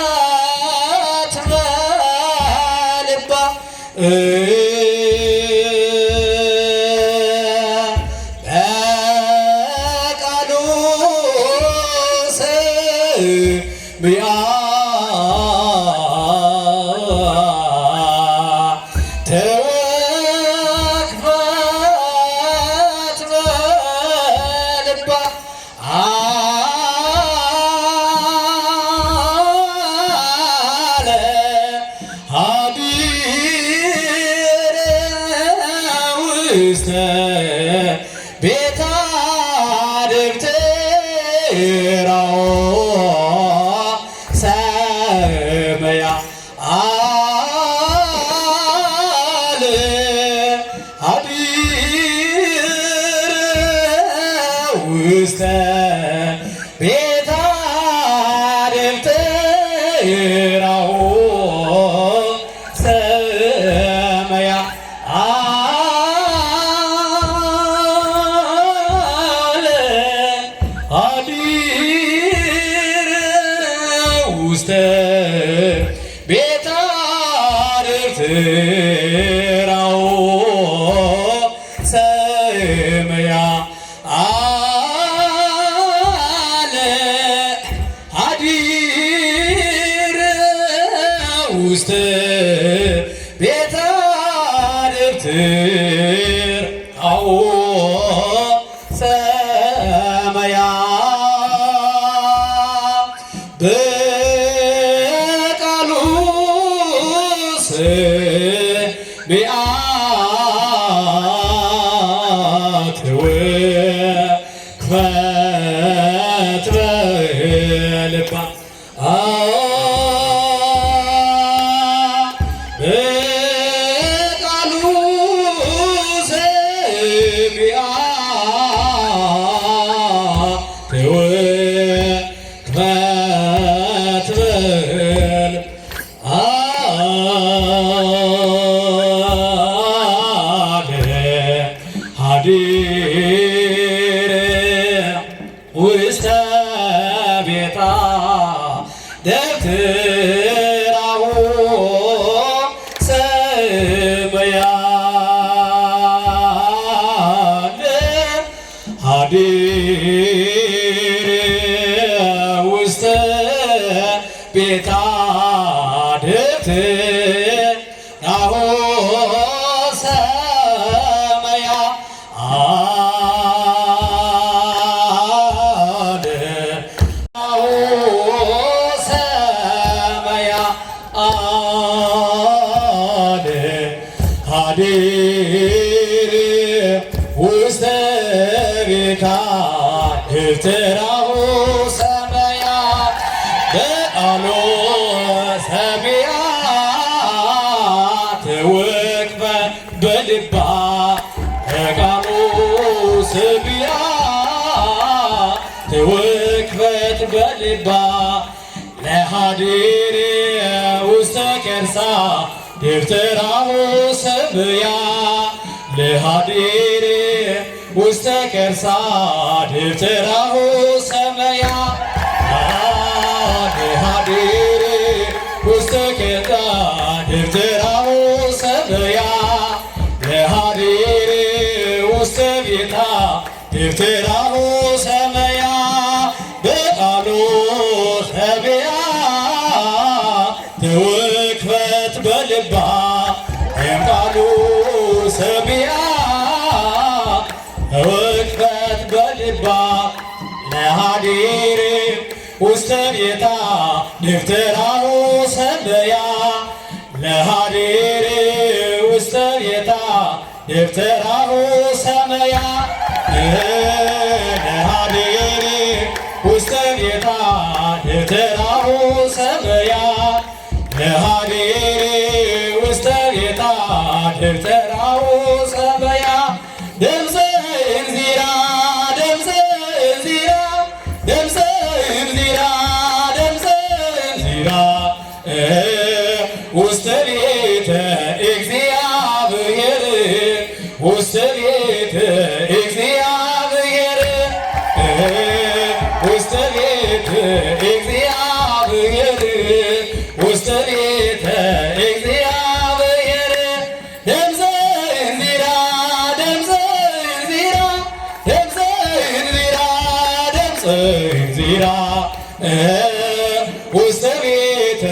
ተወክፈት በልባ በቃሉ ስምያ ውስተ ቤታ ደብተራው ሰመያ አለ ሀዲር ውስተ ቤታ ደብተራው ሰመያ ውስተ ቤታ ደብተራው ሰመያ አለ ሀዲር ውስተ ቤታ ደብተራው ሰመያ በቃሉ ስምዓት ወክፈት በልባ በቃሉ ስምዓት ወክፈት ሀዲር ውስተ ቤታ ደብተራው ሰመያ ሀዲር ውስተ ቤታ ደብተራው ሰመያ ሀዲር ውስተ ቤታ ደብተራው ሰመያ በቃሉ ሰምዓት ወክፈት በልባ በቃሉ ሰምዓት ወክፈት በልባ ለሀዲር ውስተ ከርሳ ደብተራው ሰመያ ለሀዲር ውስተ ከርሳ ደብተራው ሰመያ ለሀዲር ውስተ ከርሳ ደብተራው ሰመያ ለሀዲር ውስተ ቤታ ደብተራው ሰመያ በቃሉ ሰምዓት ወክፈት በልባ በቃሉ ሰምዓት ወክፈት በልባ ለሀዲር ውስተ ቤታ ደብተራው ሰመያ ለሀዲር ውስተ ቤታ ደብተራው ሰመያ ለሀዲር ውስተ ቤታ ደብተራው ሰመያ ለሀዲር ውስተ ቤታ ደብተራው ሰመያ ድምፀ እንዚራ ድምፀ እንዚራ ድምፀ እንዚራ ድምፀ እንዚራ ውስተ ቤተ እግዚአብሔር ውስተ ውስተ ቤተ እግዚአብሔር ውስተ ቤተ እግዚአብሔር ውስተ ቤተ እግዚአብሔር ድምፀ እንዚራ ድምፀ እንዚራ ድምፀ እንዚራ ድምፀ እንዚራ ውስተ ቤተ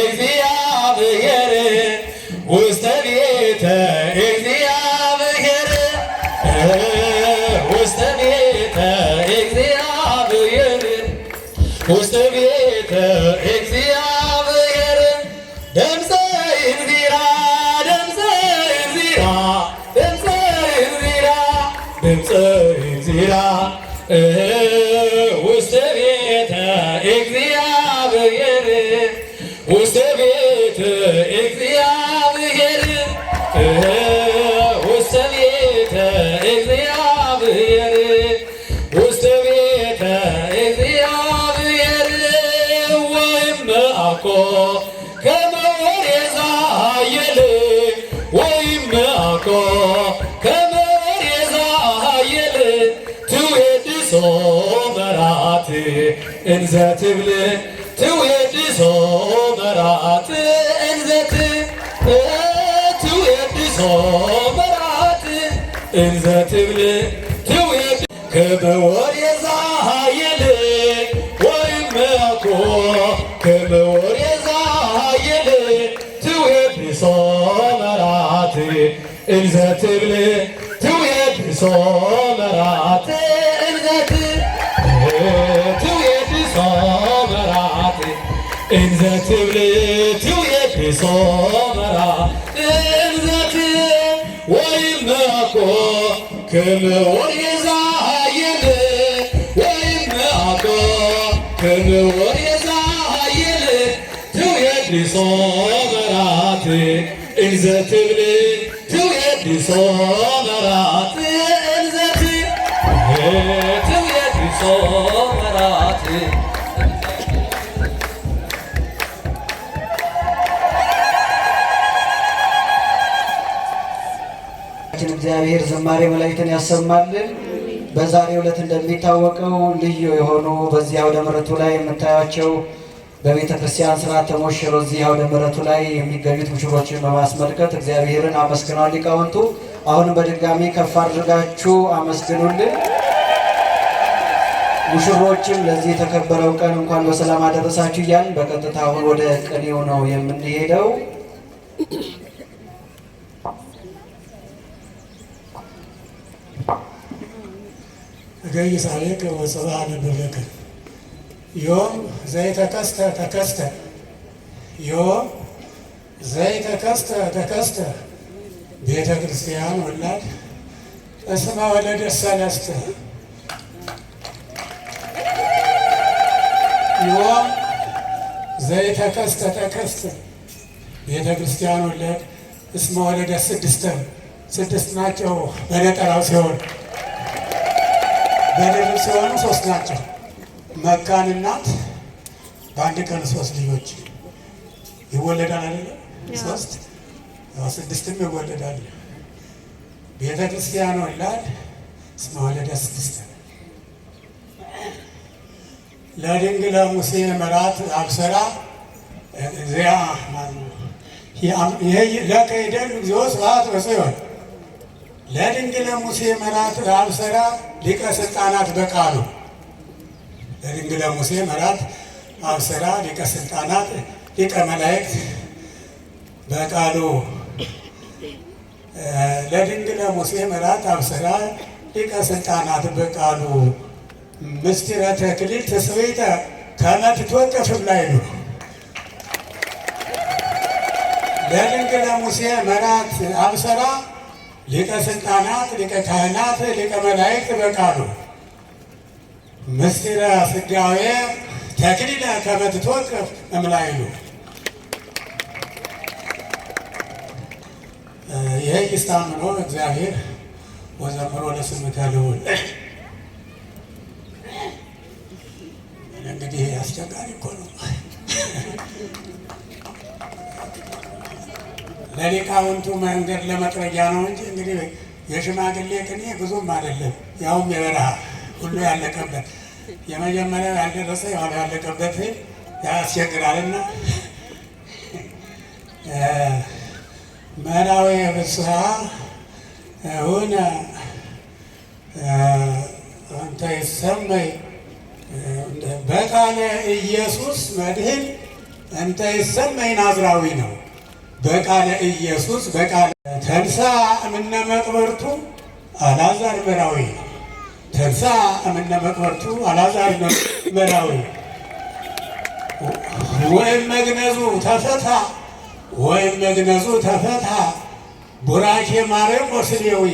እግዚአብሔር ውስተ ቤተ እግዚአብሔር ውስተ ቤተ እግዚአብሔር ውስተ ቤተ እግዚአብሔር ድምፀ እንዚራ ድምፀ እንዚራ ድምፀ እንዚራ ድምፀ እንዚራ ውስተ ቤተ እግዚአብሔር ውስተ ቤተ እግዚአብሔር ውስተ ቤተ እግዚአብሔር ውስተ ቤተ እግዚአብሔር ወይምአኮ ከመ ወሬዛ ኃየል ወይምአኮ ከመ ወሬዛ ኃየል ትዌድሶ መርዓት እንዘ ትብል ትዌድሶ መርዓት እንዘ ትዌድሶ መርዓት እንዘ ትብል ትዌድ ከመ ወሬዛ ኃየል ወይምአኮ ከመ ወሬዛ ኃየል ትዌድሶ መርዓት እንዘ ትብል ትዌድሶ መርዓት እንዘ ትዌድሶ መርዓት እንዘ ትብል ትዌድሶ መርዓት እንዘ ወይምአኮ ከመ ወሬዛ ኃየል ወይምአኮ ከመ ወሬዛ ኃየል ትዌድሶ መርዓት እንዘ ትብል ትዌድሶ መርዓት እንዘ ትዌድሶ መርዓት እግዚአብሔር ዝማሬ መላእክትን ያሰማልን። በዛሬው ዕለት እንደሚታወቀው ልዩ የሆኑ በዚህ አውደ ምሕረቱ ላይ የምታዩቸው በቤተ ክርስቲያን ስርዓት ተሞሽረው እዚህ አውደ ምሕረቱ ላይ የሚገኙት ሙሽሮችን በማስመልከት እግዚአብሔርን አመስግነዋል ሊቃውንቱ። አሁንም በድጋሚ ከፍ አድርጋችሁ አመስግኑልን። ሙሽሮችም ለዚህ የተከበረው ቀን እንኳን በሰላም አደረሳችሁ እያልን በቀጥታ አሁን ወደ ቅኔው ነው የምንሄደው። እገይሳሌከ ወጽብአ ለብርከ ዮም ዘይተከስተ ተከስተ ዮም ዘይተከስተ ተከስተ ቤተ ክርስቲያን ወላድ እስመ ወለደት ሰለስተ ዮም ዘይተከስተ ተከስተ ቤተ ክርስቲያን ወላድ እስመ ወለደት ስድስት ናቸው በነጠላው ሲሆን በድርብ ሲሆኑ ሶስት ናቸው። መካን እናት በአንድ ቀን ሶስት ልጆች ይወለዳል አይደለም? ሶስት ስድስትም ይወለዳል። ቤተ ክርስቲያን ወላድ እስመ ወለደት ስድስተ ለድንግለ ሙሴ መራት አብሰራ እዚያ ለከይደሉ እግዚኦ ስብሐት ወጽዮን ለድንግለ ሙሴ መራት አብሰራ ሊቀ ስልጣናት በቃሉ ለድንግለ ሙሴ መራት አብሰራ ሊቀ ስልጣናት ሊቀ መላእክት በቃሉ ለድንግለ ሙሴ መራት አብሰራ ሊቀ ስልጣናት በቃሉ ምስጢረ ተክሊል ትስብእተ ከመ ትትወቀፍ እምላይሉ ለድንግለ ሙሴ መራት አብሰራ ሊቀ ስልጣናት ሊቀ ካህናት ሊቀ መላእክት በቃሉ ምስጢረ ሥጋዌ ተክሊለ ከመ ትትወቀፍ እምላይሉ። ይሄ ይስታምኖ እግዚአብሔር ወዘምሮ ለስምከ ልዑል። እንግዲህ አስቸጋሪ እኮ ነው። ለሊቃውንቱ መንገድ ለመጥረጊያ ነው እንጂ እንግዲህ የሽማግሌ ቅኔ ብዙም አይደለም፣ ያውም የበረሃ ሁሉ ያለቀበት የመጀመሪያው ያልደረሰ የኋላ ያለቀበት ያስቸግራልና መራዊ ፍስሐ ሁነ አንተ ይሰመይ በቃለ ኢየሱስ መድህን እንተ ይሰመይ ናዝራዊ ነው። በቃለ ኢየሱስ በቃለ ተንሳ እምነ መቅበርቱ አልዓዛር መራዊ ተንሳ እምነ መቅበርቱ አልዓዛር መራዊ ወይም መግነዙ ተፈታ ወይም መግነዙ ተፈታ ቡራኬ ማርቆስ ሌዊ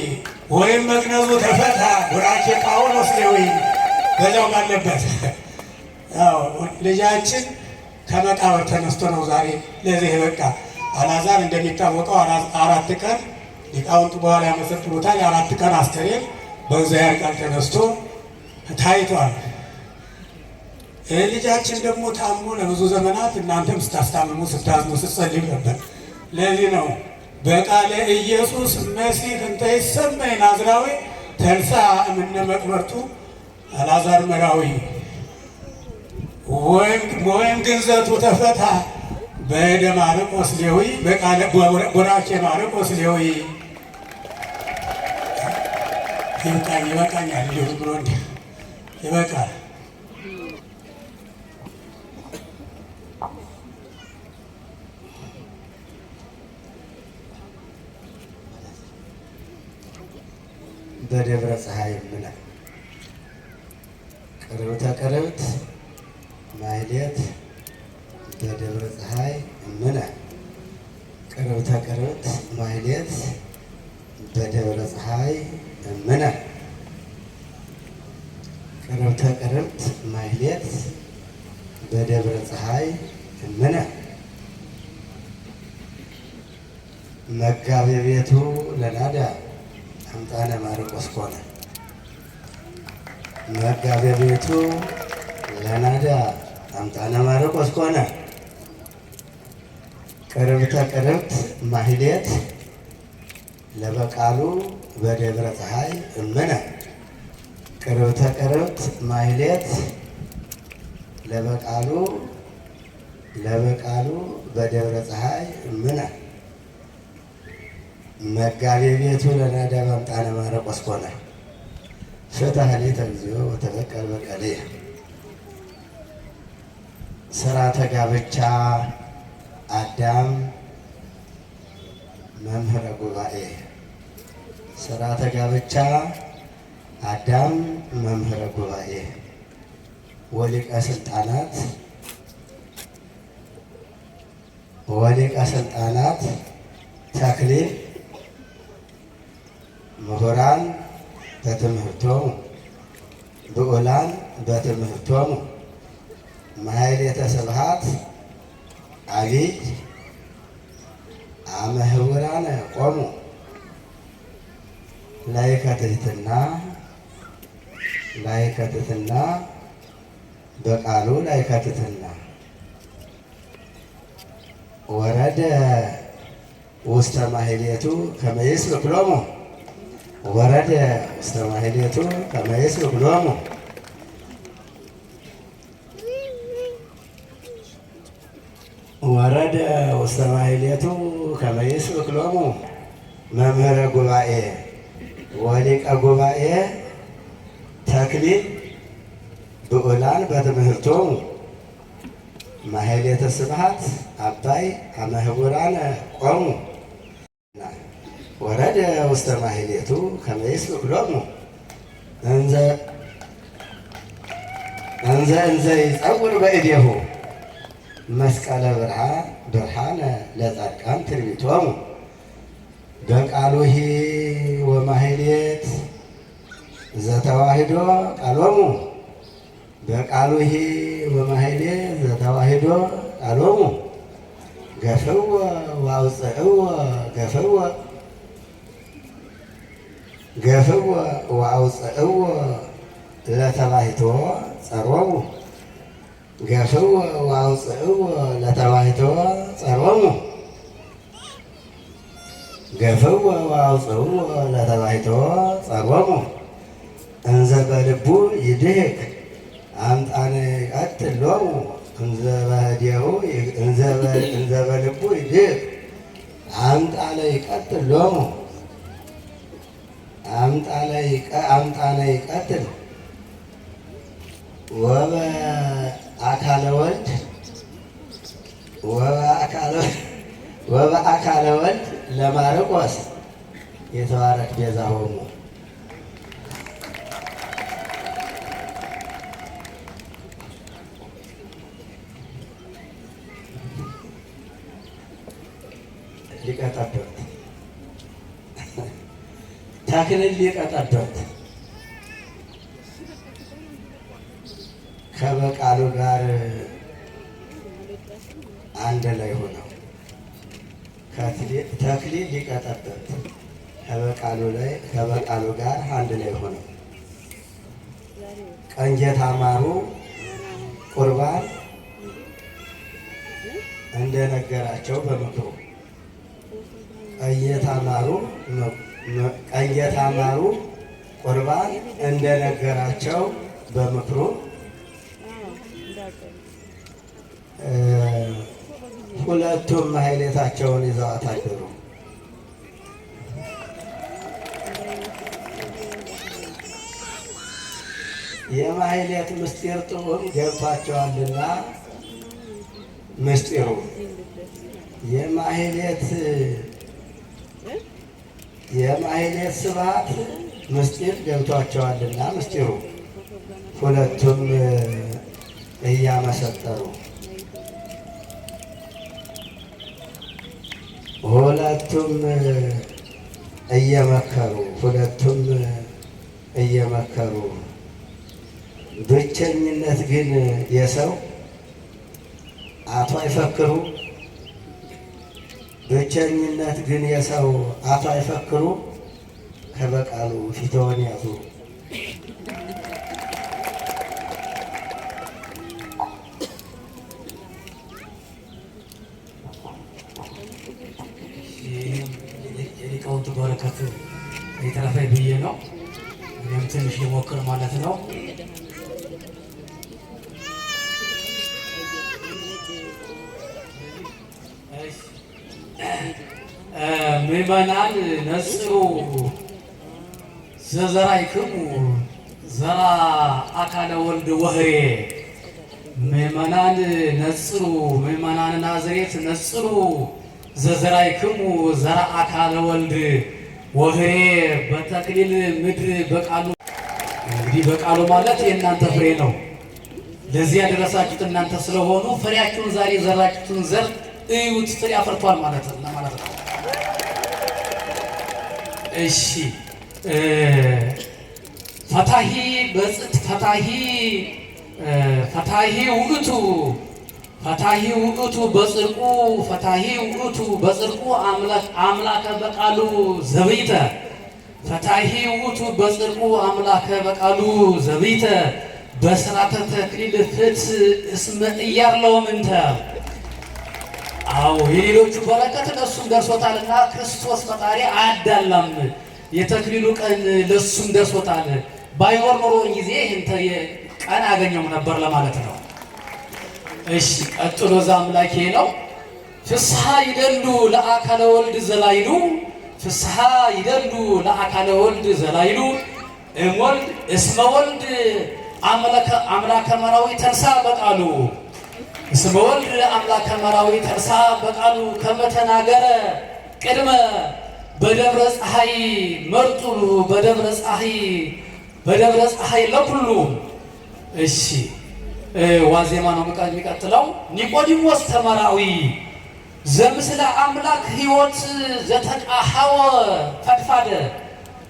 ወይም መግነዙ ተፈታ ቡራኬ ጳውሎስ ሌዊ በዛው ባለበት ልጃችን ከመቃብር ተነስቶ ነው ዛሬ ለዚህ በቃ። አልዓዛር እንደሚታወቀው 4 ቀን ሊቃውንቱ በኋላ ያመሰጥሩታል። 4 ቀን አስከሬን በእግዚአብሔር ቃል ተነስቶ ታይቷል። ልጃችን ደግሞ ታሞ ለብዙ ዘመናት እናንተም ስታስታምሙ ስታዝኑ ስትጸልዩ ነበር። ለዚህ ነው በቃለ ኢየሱስ መሲሕ እንተ ይሰመይ ናዝራዊ ተንሳ እምነ መቅበርቱ አልዓዛር መራዊ ወይም ግንዘቱ ተፈታ በእደ ማርቆስ ሌዊ በቃለ ቡራኬ ማርቆስ ሌዊ። ይበቃኛል። እንዲሁ ብሎ ይበቃል። በደብረ ፀሐይ እምነ ቅርብተ ቅርብት ማሕሌት በደብረ ፀሐይ እምነ ቅርብተ ቅርብት ማሕሌት በደብረ ፀሐይ እምነ ቅርብተ ቅርብት ማሕሌት በደብረ ፀሐይ እምነ መጋቤ ቤቱ ለናዳ አምጣነ ማርቆስ ኮነ መጋቤ ቤቱ ለናዳ አምጣነ ማርቆስ ኮነ ቅርብተ ቅርብት ማሕሌት ለበቃሉ በደብረ ፀሐይ እምነ ቅርብተ ቅርብት ማሕሌት ለበቃሉ በደብረ ፀሐይ እምነ መጋቤ ቤቱ ለናዳ አምጣነ ማርቆስ ኮነ ፍትሐ ሌተ እግዚኦ ወተበቀል በቀልየ። ሥርዓተ ጋብቻ አዳም መምህረ ጉባኤ ሥርዓተ ጋብቻ አዳም መምህረ ጉባኤ ወሊቀ ስልጣናት ተክሊል ምሁራን በትምህርቶሙ ብዑላን በትምህርቶሙ ማሕሌተ ስብሐት አቢይ አመ ህቡራነ ቆሙ ላይከ ትሕትና በቃሉ ላይከ ትሕትና ወረደ ውስተ ማሕሌቱ ከመ ይስብክ ሎሙ ወረደ ውስተ ማሕሌቱ ከመ ይስብክ ሎሙ ወረደ ውስተ ማሕሌቱ ከመ ይስብክ ሎሙ መምህረ ጉባኤ ወሊቀ ጉባኤ ተክሊል ብዑላን በትምህርቶሙ ማሕሌተ ስብሐት አባይ አመ ህቡራነ ቆሙ ወረደ ውስተ ማሕሌቱ ከመ ይስብክ ሎሙ እንዘ ይጸውር በእዴሁ መስቀለ ብርሃነ ለጻድቃን ትርኢቶሙ በቃሉሂ ወማሕሌት ዘተዋሕዶ ቃሎሙ በቃሉሂ ወማሕሌት ዘተዋሕዶ ቃሎሙ ገፍዎ ወአውፅእዎ ወአውፅእዎ ለተባሕቶ ጸሮሙ ገፍዎ ወአውፅእዎ ለተባሕቶ ጸሮሙ ገፍዎ ወአውፅዎ ለተባይቶ ጸርወሙ እንዘ በልቡ ይድህቅ አምጣነ ይቀትል ሎሙ እንዘ በልቡ ይድህቅ አምጣነ ይቀትል ሎሙ አምጣነ ይቀትል ወበአካለ ወልድ ለማርቆስ የተባረክ ቤዛሆሙ። ሊቀ ጠበብት ተክሊል ሊቀ ጠበብት ከበቃሉ ጋር አንድ ላይ ሆነው ተክሊል ሊቀ ጠበብት ከበቃሉ ጋር አንድ ላይ ሆነው ቀንጀት አማሩ ቁርባን እንደነገራቸው በምክሩ ቀንጀት አማሩ ቁርባን እንደነገራቸው በምክሩ ሁለቱም ማሕሌታቸውን ይዘው አታደሩ። የማሕሌት ምስጢር ጥዑም ገብቷቸዋልና ምስጢሩ የማሕሌት ስብሐት ምስጢር ገብቷቸዋልና ምስጢሩ ሁለቱም እያመሰጠሩ ሁለቱም እየመከሩ ብቸኝነት ግን የሰው አቶ አይፈክሩ ብቸኝነት ግን የሰው አቶ አይፈክሩ ከበቃሉ ፊትዎን ያዙ። የሊቃውንቱ በረከት የተረፈኝ ብዬ ነው። እኔም ትንሽ ልሞክር ማለት ነው። ምእመናን ነጽሩ ዘዘራይክሙ ዘራ አካለ ወልድ ወህሬ ምእመናን ነጽሩ ምእመናን ናዝሬት ነጽሩ ዘዘራይክሙ ዘራ አካለ ወልድ ወህሬ በተክሊል ምድር በቃሉ። እንግዲህ በቃሉ ማለት የእናንተ ፍሬ ነው። ለዚህ ያደረሳችሁት እናንተ ስለሆኑ ፍሬያችሁን ዛሬ ዘራችሁትን ዘር እዩት፣ ፍሬ አፍርቷል ማለት ነው። እሺ ፈታሂ በጽት ፈታሂ ውእቱ በጽድቁ ፈታሂ ውእቱ በጽድቁ አምላከ በቃሉ ዘብይተ ፈታሂ ውእቱ በጽድቁ አምላከ በቃሉ ዘብይተ በስራተ ተክሊል ፍት እስመ እያርለው ምንተ። አዎ የሌሎቹ በረከት ለሱም ደርሶታልና ክርስቶስ ፈጣሪ አያዳላም። የተክሊሉ ቀን ለሱም ደርሶታል። ባይኖር ኖሮ ጊዜ እንተ ቀን አገኘው ነበር ለማለት ነው። እሺ ቀጥሎ ዘአምላኬ ነው። ፍስሐ ይደሉ ለአካለ ወልድ ዘላይሉ ፍስሐ ይደሉ ለአካለ ወልድ ዘላይሉ እምወልድ እስመ ወልድ አምላከ መራዊ ተርሳ በቃሉ እስመ ወልድ አምላከ መራዊ ተርሳ በቃሉ ከመተናገረ ቅድመ በደብረ ፀሐይ መርጡሉ በደብረ ፀሐይ ለኩሉ። እሺ ዋዜማ ነው የሚቀጥለው። ኒቆዲሞስ ተመራዊ ዘምስለ አምላክ ሕይወት ዘተቃሃወ ፈድፋደ።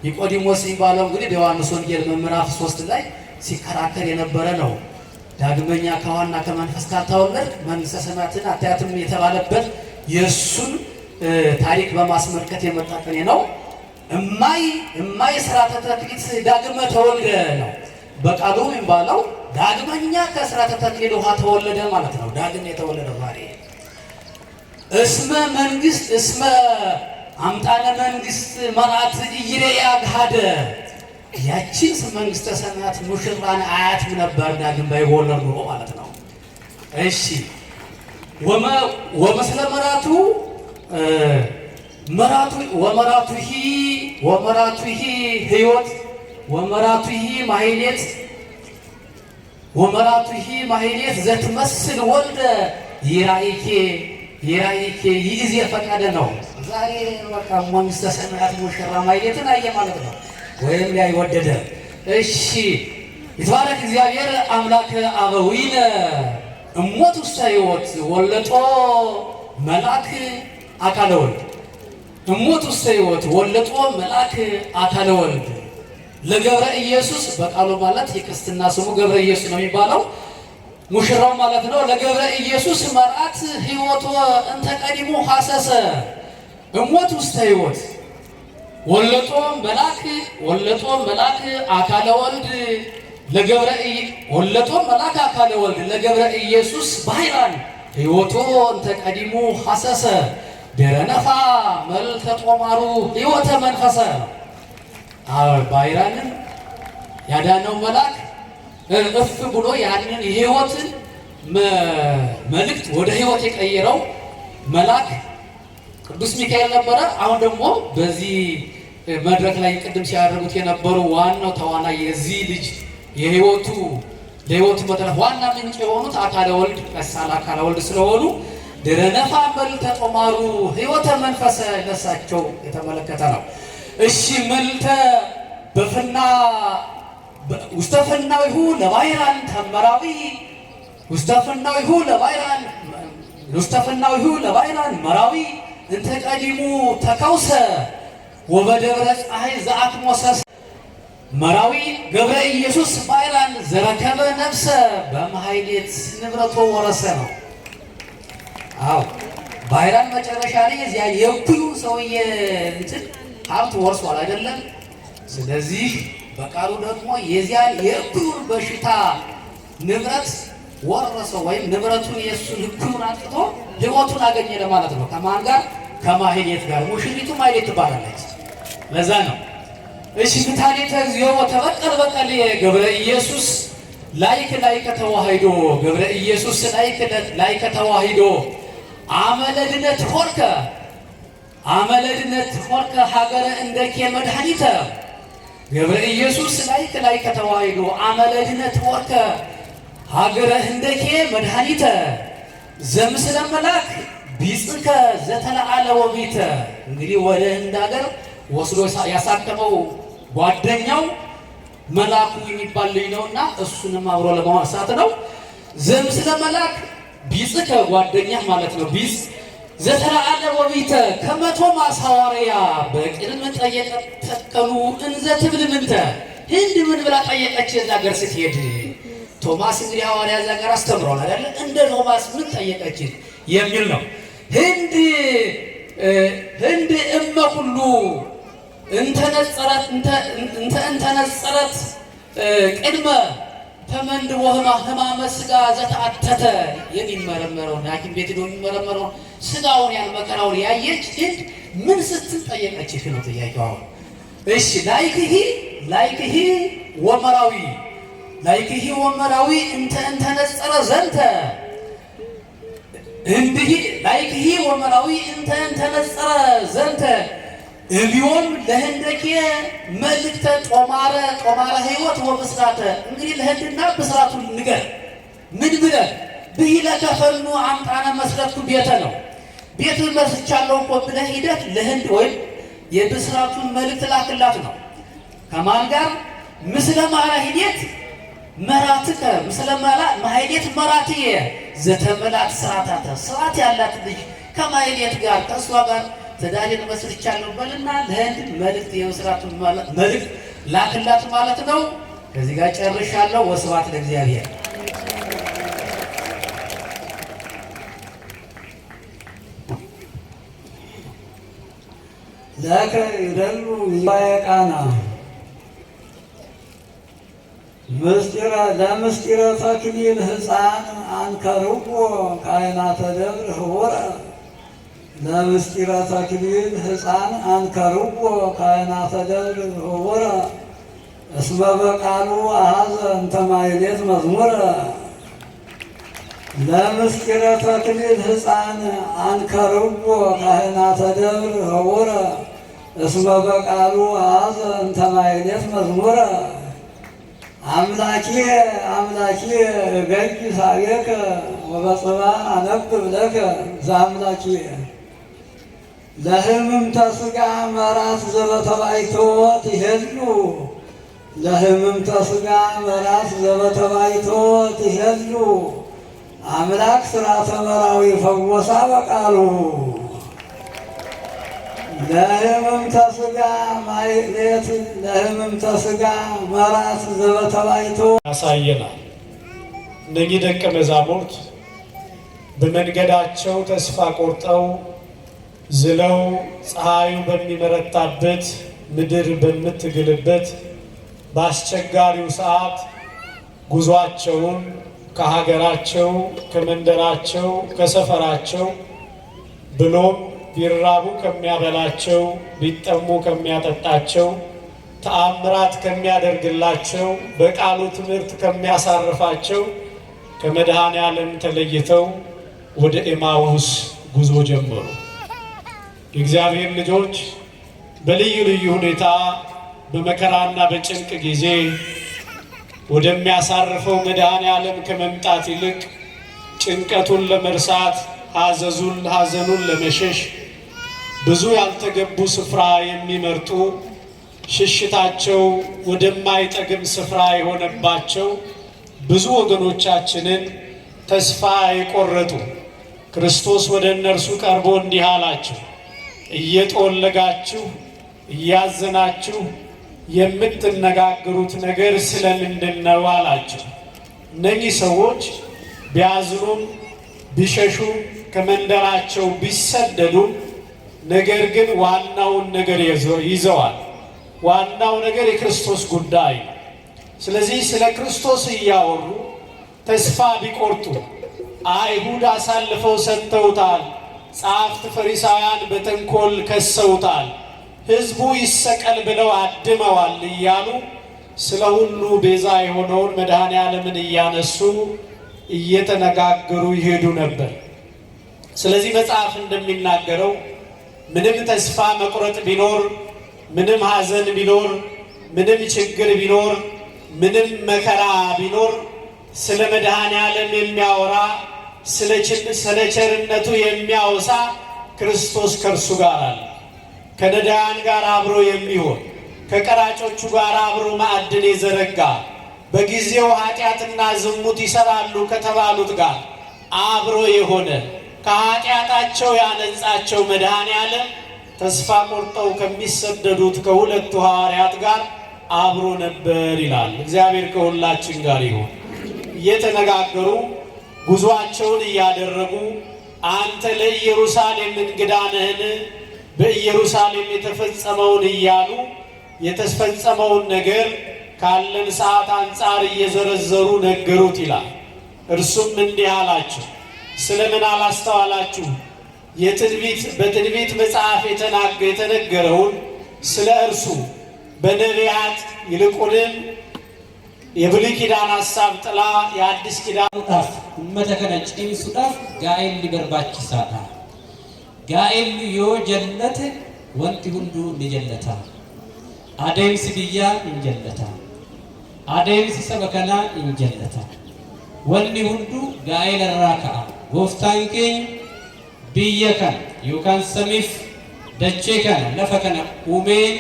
ኒቆዲሞስ የሚባለው እንግዲህ በዮሐንስ ወንጌል ምዕራፍ 3 ላይ ሲከራከር የነበረ ነው። ዳግመኛ ከዋና ከመንፈስ ካልተወለድ መንግሥተ ሰማያትን አታያትም የተባለበት የእሱን ታሪክ በማስመልከት የመጣ ቅኔ ነው። እማይ ስርዓተ ተክሊት ዳግመ ተወልደ ነው በቃሉ የሚባለው። ዳግመኛ ከስርዓተ ተክሊል ውሃ ተወለደ ማለት ነው። ዳግም የተወለደ ዛሬ እስመ አምጣነ መንግስት መርዓት ኢይሬያ ገሃደ ያቺን መንግስተ ሰማያት ሙሽራን አያትም ነበር ዳግም ባይወለድ ኑሮ ማለት ነው። እሺ ወመስለ መራቱ ወመራቱሂ ህይወት ወመራቱሂ ማህሌት ዘትመስል ወልደ ይራይኬ ይእዜ ፈቃደ ነው። ዛሬ በቃ መንግስተ ሰማያት ሙሽራ ማህሌትን አየ ማለት ነው፣ ወይም ላይ ወደደ። እሺ ይትባረክ እግዚአብሔር አምላክ አበዊነ እሞት ውስተ ህይወት ወለጦ መልአክ አካለ ወልድ እሞት ውስተ ህይወት ወለጦ መልአክ አካለ ወልድ ለገብረ ኢየሱስ በቃሉ ማለት የክርስትና ስሙ ገብረ ኢየሱስ ነው የሚባለው ሙሽራው ማለት ነው። ለገብረ ኢየሱስ መርዓት ህይወቱ እንተ ቀዲሙ ሐሰሰ እሞት ውስተ ህይወት ወለጦ መልአክ አካለ ወልድ ወለጦ መልአክ አካለ ወልድ ለገብረ ኢየሱስ ባሕራን ህይወቱ እንተ ቀዲሙ ሐሰሰ ደረነፋ መልተ ጦማሩ ህይወተ መንፈሰ ባሕራንን ያዳነው መልአክ እፍ ብሎ ያንን የህይወትን መልእክት ወደ ህይወት የቀየረው መልአክ ቅዱስ ሚካኤል ነበረ። አሁን ደግሞ በዚህ መድረክ ላይ ቅድም ሲያደርጉት የነበሩ ዋናው ተዋናይ የዚህ ልጅ ለህይወቱ መድረክ ዋና ምንጭ የሆኑት አካለ ወልድ ቀሳል አካለ ወልድ ስለሆኑ ድረነፋ መልተ ጦማሩ ህይወተ መንፈሰ ለሳቸው የተመለከተ ነው። እሺ መልተ በፍና ውስተፍናዊሁ ለባሕራን ተመራዊ ውስተፍናዊሁ ለባሕራን መራዊ እንተ ቀዲሙ ተከውሰ ወበደብረ ፀሐይ ዘአክሞሰስ መራዊ ገብረ ኢየሱስ ባሕራን ዘረከበ ነፍሰ በማህሌት ንብረቶ ወረሰ ነው። አዎ ባሕራን መጨረሻ ላይ እዚያ የእኩዩ ሰውዬ እንትን ሀብት ወርሷል አይደለም። ስለዚህ በቃሉ ደግሞ የዚያን የእኩዩን በሽታ ንብረት ወረሰው ወይም ንብረቱን የእሱን እኩዩን አጥቶ ህይወቱን አገኘ ለማለት ነው። ከማን ጋር? ከማህሌት ጋር። ሙሽሪቱ ማህሌት ትባላለች። ለዛ ነው እሺ ፍታሌተ እግዚኦ ተበቀል በቀል ገብረ ኢየሱስ ላይከ ተዋሂዶ ገብረ ኢየሱስ ላይከ ተዋሂዶ አመለድነት ሆርከ ሀገረ እንደኬ መድኃኒተ ገብረ ኢየሱስ ላይከ ተዋሂዶ አመለድነት ሆርከ ሀገረ እንደኬ መድኃኒተ ዘምስለ መልአክ ቢጽከ ዘተለዓለ ወቢተ። እንግዲህ ወደ ህንድ ሀገር ወስዶ ያሳከመው ጓደኛው መልአኩ የሚባል ልጅ ነውና እሱንም አብሮ ለማዋሳት ነው። ዘምስለ መልአክ ቢጽከ ጓደኛ ማለት ነው። ቢጽ ዘተለዓለ ወቢተ ከመቶማስ ሐዋርያ በቅድም ጠየቀ ተቀኑ እንዘ ትብል ምንተ ህንድ ምን ብላ ጠየቀች? እዛ ሀገር ስትሄድ ቶማስ እንግዲህ ሐዋርያ እዛ ሀገር አስተምሯል አይደለ? እንደ ቶማስ ምን ጠየቀች የሚል ነው። ህንድ እመ ሁሉ እንተነጸረት ቅድመ ተመንድቦ ህማመ ስጋ ዘተአተተ የሚመረመረውን ሐኪም ቤት ሄዶ የሚመረመረውን ስጋውን ያን መከራውን ያየች ህንድ ምን ስትል ጠየቀች ነው ጥያቄው። እሺ ላይክሂ ወመራዊ እንተነጸረ ዘንተ እንዲህ ላይክሂ ወመራዊ እንተነጸረ ዘንተ እቢዮም ለህንደኬ መልእክተ ጦማረ ህይወት ወብስራተ። እንግዲህ ለህንድና ብስራቱን ንገር ምን ብለህ ብሂለ ከፈኑ አምጣነ መስረቱ ቤተ ነው ቤት መስቻለሁ እኮ ብለህ ሂደት ለህንድ ወይም የብስራቱን መልእክት ላክላት ነው። ከማን ጋር? ምስለ ማራ ሂደት መራትከ ምስለ ማህሌት መራትየ ዘተመላት ስርዓት ያላት ልጅ ከማህሌት ጋር ከእሷ ጋር ትዳሬን መስርቻለሁ በልና ለህንድ መልእክት የብስራቱን መልእክት ላክላት ማለት ነው። ከዚህ ጋር ጨርሻለሁ። ወስብሐት ለእግዚአብሔር። ለከ ይደሉ ይባየቃና ለምስጢረ ተክሊል ሕፃን አንከርዎ ካህናተ ደብር ህቡረ ለምስጢረ ተክሊል ሕፃን አንከርዎ ካህናተ ደብር ህቡረ እስመ በቃሉ አኀዘ እንተ ማኅሌት መዝሙረ። ለምስጢረ ተክሊል ሕፃን አንከርዎ ካህናተ ደብር ህቡረ እስመ በቃሉ አኀዘ እንተ ማኅሌት መዝሙረ። አምላኪየ አምላኪየ እገኝ ሳቤከ ወበጽባሕ አነብብ ለከ ዘአምላኪየ። ለሕምምተ ሥጋ መራት ዘበተባይቶ ትሄሉ ለሕምምተ ሥጋ መራት ዘበተባይቶ ትሄሉ አምላክ ሥርዓተ መራዊ ፈወሳ በቃሉ። ለሕምምተ ሥጋ ማኅሌት ለሕምምተ ሥጋ መራት ዘበተባይቶ ያሳየናል። እነዚህ ደቀ መዛሙርት በመንገዳቸው ተስፋ ቆርጠው ዝለው ፀሐዩ በሚመረታበት ምድር በምትግልበት በአስቸጋሪው ሰዓት ጉዟቸውን ከሀገራቸው ከመንደራቸው ከሰፈራቸው ብሎም ቢራቡ ከሚያበላቸው ቢጠሙ ከሚያጠጣቸው ተአምራት ከሚያደርግላቸው በቃሉ ትምህርት ከሚያሳርፋቸው ከመድኃኔ ዓለም ተለይተው ወደ ኤማሁስ ጉዞ ጀመሩ። የእግዚአብሔር ልጆች በልዩ ልዩ ሁኔታ በመከራና በጭንቅ ጊዜ ወደሚያሳርፈው መድኃኔ ዓለም ከመምጣት ይልቅ ጭንቀቱን ለመርሳት ሐዘኑን ለመሸሽ ብዙ ያልተገቡ ስፍራ የሚመርጡ ሽሽታቸው ወደማይጠግም ስፍራ የሆነባቸው ብዙ ወገኖቻችንን ተስፋ የቆረጡ ክርስቶስ ወደ እነርሱ ቀርቦ እንዲህ አላቸው፣ እየጦለጋችሁ እያዘናችሁ የምትነጋገሩት ነገር ስለምንድን ነው አላቸው። እነኚህ ሰዎች ቢያዝኑም ቢሸሹም ከመንደራቸው ቢሰደዱም ነገር ግን ዋናውን ነገር ይዘዋል። ዋናው ነገር የክርስቶስ ጉዳይ። ስለዚህ ስለ ክርስቶስ እያወሩ ተስፋ ቢቆርጡ አይሁድ አሳልፈው ሰጥተውታል፣ ጸሐፍት ፈሪሳውያን በተንኮል ከሰውታል፣ ሕዝቡ ይሰቀል ብለው አድመዋል እያሉ ስለ ሁሉ ቤዛ የሆነውን መድኃኔ ዓለምን እያነሱ እየተነጋገሩ ይሄዱ ነበር። ስለዚህ መጽሐፍ እንደሚናገረው ምንም ተስፋ መቁረጥ ቢኖር፣ ምንም ሐዘን ቢኖር፣ ምንም ችግር ቢኖር፣ ምንም መከራ ቢኖር ስለ መድኃኔ ዓለም የሚያወራ ስለ ቸርነቱ የሚያወሳ ክርስቶስ ከእርሱ ጋር አለ። ከነዳያን ጋር አብሮ የሚሆን ከቀራጮቹ ጋር አብሮ ማዕድን የዘረጋ በጊዜው ኃጢአትና ዝሙት ይሰራሉ ከተባሉት ጋር አብሮ የሆነ ከኃጢአታቸው ያነጻቸው መድኃኔ ዓለም ተስፋ ቆርጠው ከሚሰደዱት ከሁለቱ ሐዋርያት ጋር አብሮ ነበር ይላል። እግዚአብሔር ከሁላችን ጋር ይሁን። እየተነጋገሩ ጉዟቸውን እያደረጉ አንተ ለኢየሩሳሌም እንግዳ ነህን? በኢየሩሳሌም የተፈጸመውን እያሉ የተፈጸመውን ነገር ካለን ሰዓት አንጻር እየዘረዘሩ ነገሩት ይላል። እርሱም እንዲህ አላቸው፣ ስለምን አላስተዋላችሁ? በትንቢት መጽሐፍ የተነገረውን ስለ እርሱ በነቢያት ይልቁንም የብሉይ ኪዳን ሐሳብ ጥላ የአዲስ ኪዳን ዳፍ ኡመተከነ ጭምሱዳፍ ጋኤል ሊበርባችሳታ ጋኤል ዮ ጀለተ ወንቲ ሁንዱ ንጀለታ አደምሲ ብያ እንጀለታ አደምሲ ሰበከና እንጀለታ ወኒ ሁንዱ ጋኤል ራካ ጎፍታን ኬኝ ብየ ከን ዮካን ሰሚፍ ደቼ ከን ለፈ ከነ ኡሜን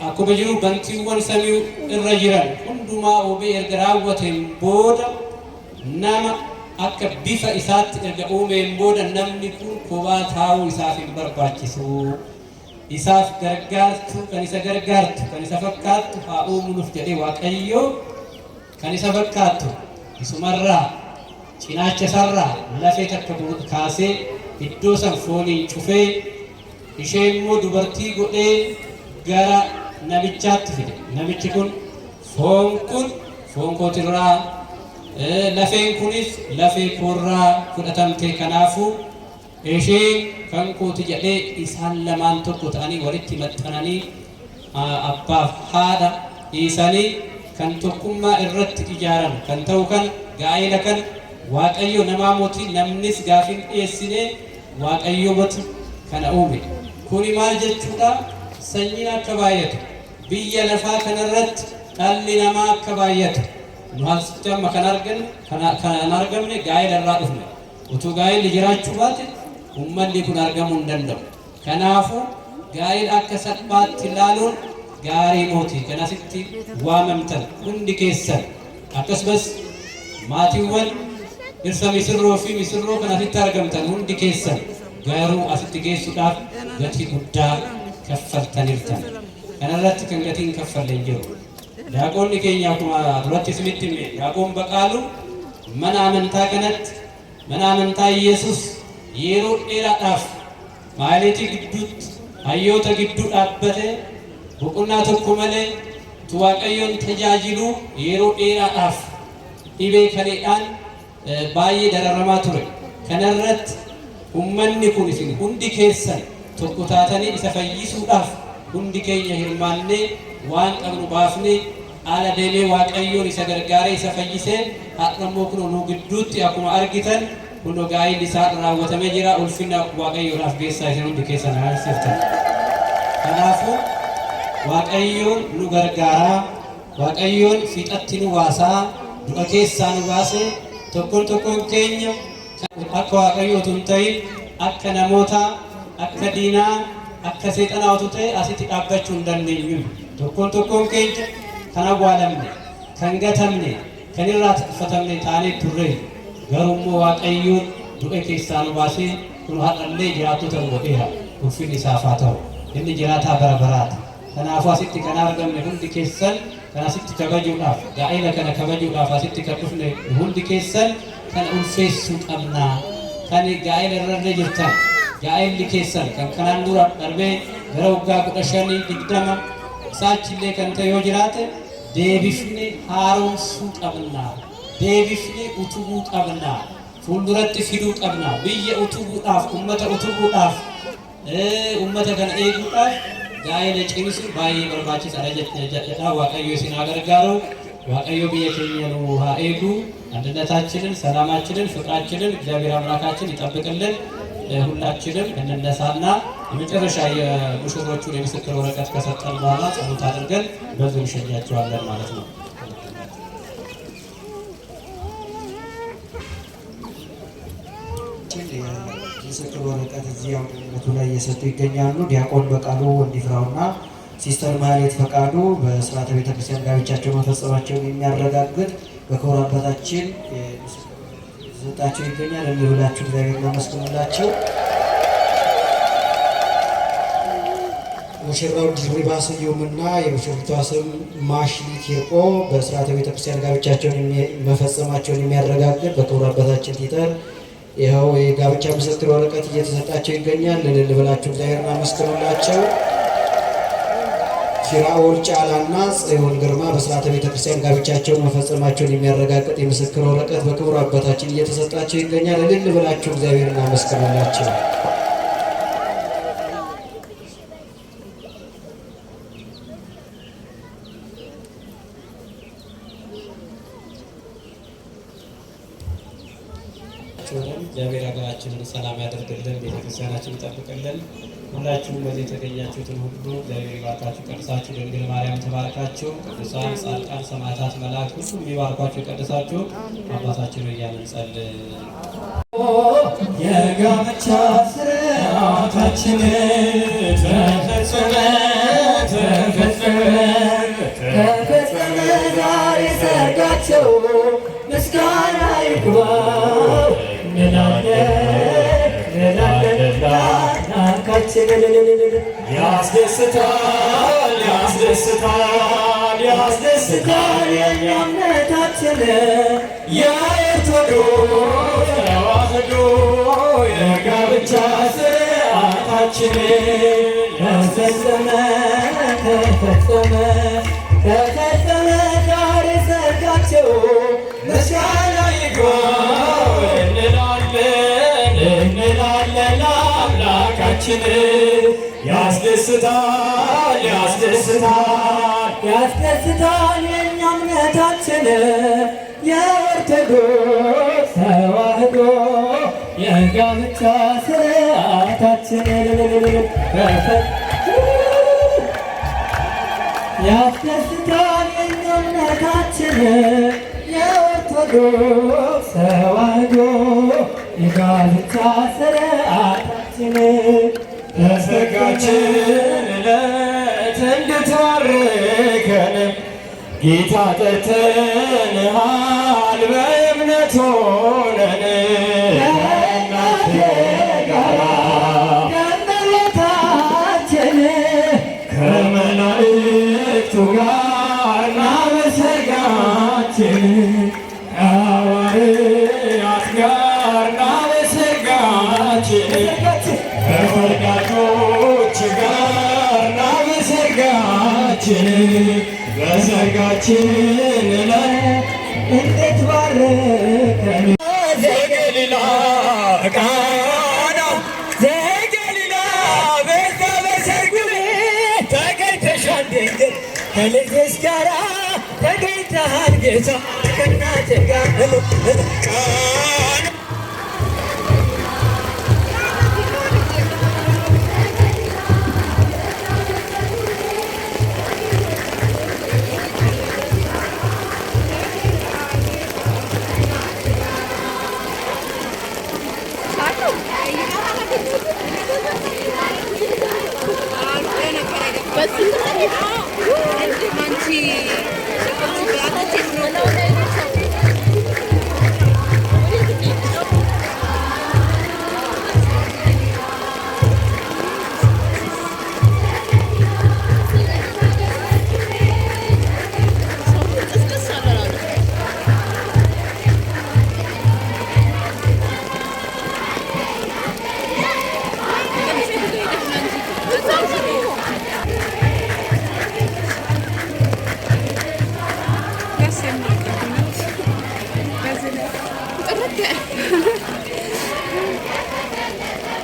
akkuma jiru bantiiwwan samii irra jiran hundumaa uumee erga raawwateen booda nama akka bifa isaatti erga uumeen booda namni kun kophaa taa'uu isaaf hin barbaachisu. Isaaf gargaartu kan isa gargaartu kan isa fakkaattu haa uumuuf jedhee Waaqayyo kan isa fakkaattu isumarraa cinaacha sarraa lafee takka kaasee iddoo san fooniin cufee ishee immoo dubartii godhee gara namichaatti fide. Namichi kun foon kootirraa lafeen kunis lafee koorraa fudhatamte. Kanaafuu ishee kan kooti jedhee isaan lamaan tokko ta'anii walitti maxxananii abbaaf haadha dhiisanii kan tokkummaa irratti ijaaran kan ta'u kan gaa'ela kan waaqayyo namaa mootii namnis gaafin dhiyeessine waaqayyo mati kana uume. Kuni maal jechuudha? Sanyiin akka baay'atu biyya lafaa kanarratti dhalli namaa akka baay'atu nu asitti amma kan argamne gaa'ela irraa dhufne. Utuu gaa'elli jiraachuu baate uummanni kun argamuu hin danda'u. Kanaafuu gaa'ela akka salphaatti ilaaluun gaarii mootii kan asitti waamamtan hundi keessan akkasumas maatiiwwan dhirsa misirroo fi misirroo kan asitti argamtan hundi keessan garuu asitti geessuudhaaf gatii guddaa kaffaltanirtan. Kanarratti kan gatiin kaffallee jiru. Daaqonni keenya akkuma duratti isinitti hime daaqoon Baqaaluu mana amantaa kanatti mana amantaa Yesuus yeroo dheeraadhaaf maaliitii gidduutti hayyoota gidduu dhaabbatee boqonnaa tokko malee waaqayyoon tajaajiluu yeroo dheeraadhaaf dhibee kaleedhaan baay'ee dararamaa ture. Kanarratti ummanni kun isin hundi keessan tokko taatanii isa fayyisuudhaaf hundi keenya hirmaannee waan qabnu baafnee ala deemee waaqayyoon isa gargaaree isa fayyisee har'ammoo kun nu gidduutti akkuma argitan kun gaa'elli isaa raawwatamee jira. Ulfina waaqayyoodhaaf geessaa isin hundi keessan haasiftan. Kanaafuu waaqayyoon nu gargaaraa, waaqayyoon fiixatti nu baasaa, du'a keessaa nu baasee tokkoon keenya akka waaqayyootu hin ta'in akka namoota akka diinaa akka seexanaa otoo ta'e asitti dhaabbachuu hin dandeenyu. Tokkoon keenya kan awwaalamne kan gatamne kan irraa tuffatamne taanee turre garuu immoo waaqayyoon du'a keessaa nu baasee kun har'allee jiraattota nu godheera. Ulfinni isaaf haa ta'u. Inni jiraataa bara baraati. Kanaafuu asitti kan argamne hundi keessan kan asitti kabajuudhaaf gaa'ela kana kabajuudhaaf asitti kan dhufne hundi keessan kan ulfeessuu qabna. Kan gaa'ela irra jirtan gaa'elli keessan kan kanaan dura darbee gara waggaa 15-20 isaachillee kan ta'e yoo jiraate deebifnee haaromsuu qabna. Deebifnee utubuu qabna. Fuulduratti fiduu qabna. Biyya utubuudhaaf, ummata utubuudhaaf, ummata kana eeguudhaaf gaa'ela cimsuun baay'ee barbaachisaadha jedha. Waaqayyo isin haa gargaaru. waaqayyo biyya keenya ነው ሀኤዱ አንድነታችንን ሰላማችንን ፍቅራችንን እግዚአብሔር አምላካችን ይጠብቅልን። ሁላችንም እንነሳና የመጨረሻ የሙሽሮቹን የምስክር ወረቀት ከሰጠን በኋላ ጸሎት አድርገን በዚህ እንሸኛቸዋለን ማለት ነው። የምስክር ወረቀት እዚህ አውደቱ ላይ እየሰጡ ይገኛሉ። ዲያቆን በቃሉ ወንዲፍራውና ሲስተር ማህሌት ፈቃዱ በስርዓተ ቤተክርስቲያን ጋብቻቸውን መፈጸማቸውን የሚያረጋግጥ በክቡር አባታችን ዘጣቸው ይገኛል። ለሁላችሁ እግዚአብሔር ይመስገንላችሁ። ሙሽራው ድሪባ ስዩምና የሙሽሪቷ ስም ማሽሊት ይርቆ በስርዓተ ቤተክርስቲያን ጋብቻቸውን መፈጸማቸውን የሚያረጋግጥ በክቡር አባታችን ቲተር ይኸው የጋብቻ ምስክር ወረቀት እየተሰጣቸው ይገኛል። ለልብላችሁ እግዚአብሔር ይመስገንላችሁ። ፊራኦል ጫላና ጽዮን ግርማ በስርዓተ ቤተክርስቲያን ጋብቻቸውን መፈጸማቸውን የሚያረጋግጥ የምስክር ወረቀት በክቡር አባታችን እየተሰጣቸው ይገኛል። እልል ብላችሁ እግዚአብሔር እናመስግናላችሁ። እግዚአብሔር ሀገራችንን ሰላም ያደርግልን፣ ቤተክርስቲያናችንን ይጠብቅልን። ሁላችሁም በዚህ የተገኛችሁትን ሁሉ እግዚአብሔር ይባርካችሁ፣ ቀድሳችሁ። ድንግል ማርያም ተባርካችሁ፣ ቅዱሳን ጻድቃን፣ ሰማዕታት፣ መላእክት ሁሉ የሚባርኳችሁ ቀድሳችሁ አባታችን እያልን እንጸልይ። የጋብቻ ሥርዓታችን ተፈጸመ ዛሬ ሰርጋቸው ምስጋና ይግባው ያስደስታል ያስደስታል ያስደስታል የእኛ እምነታችን የኦርቶዶክስ ተዋሕዶ የጋብቻ ሥርዓታችን ተፈጸመ ተፈጸመ ተፈጸመ ዛሬ ሰርጋቸው ምስጋና ይግባው እንላለን እንላለን ያስደስታል ያስደስታል ያስደስታል የእኛ እምነታችን የኦርቶዶክስ ተዋሕዶ የጋብቻ ስርዓታችን ያስደስታል የእኛ እምነታችን የኦርቶዶክስ ተዋሕዶ የጋብቻ ስርዓታችን በሰርጋችን ዕለት እንድትባርከን ጌታ ጠርተንሃል በእምነት ሆነን ከእመቤታችን ከመላእክቱ ጋር ና በሰርጋችን ከሐዋርያት ጋር ና በሰርጋችን ከፈርዳጆች ጋር ና በሰርጋችን በሰርጋችን ላይ እንድትባርከን ዘገሊላ ቃና ዘገሊላ በዛ በሰርጉ ቤት ተገኝተሻል ድንግል ከልጅሽ ጋራ ተገኝተሃል ጌታ ከእናትህ ጋር ቃና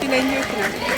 ይለኛል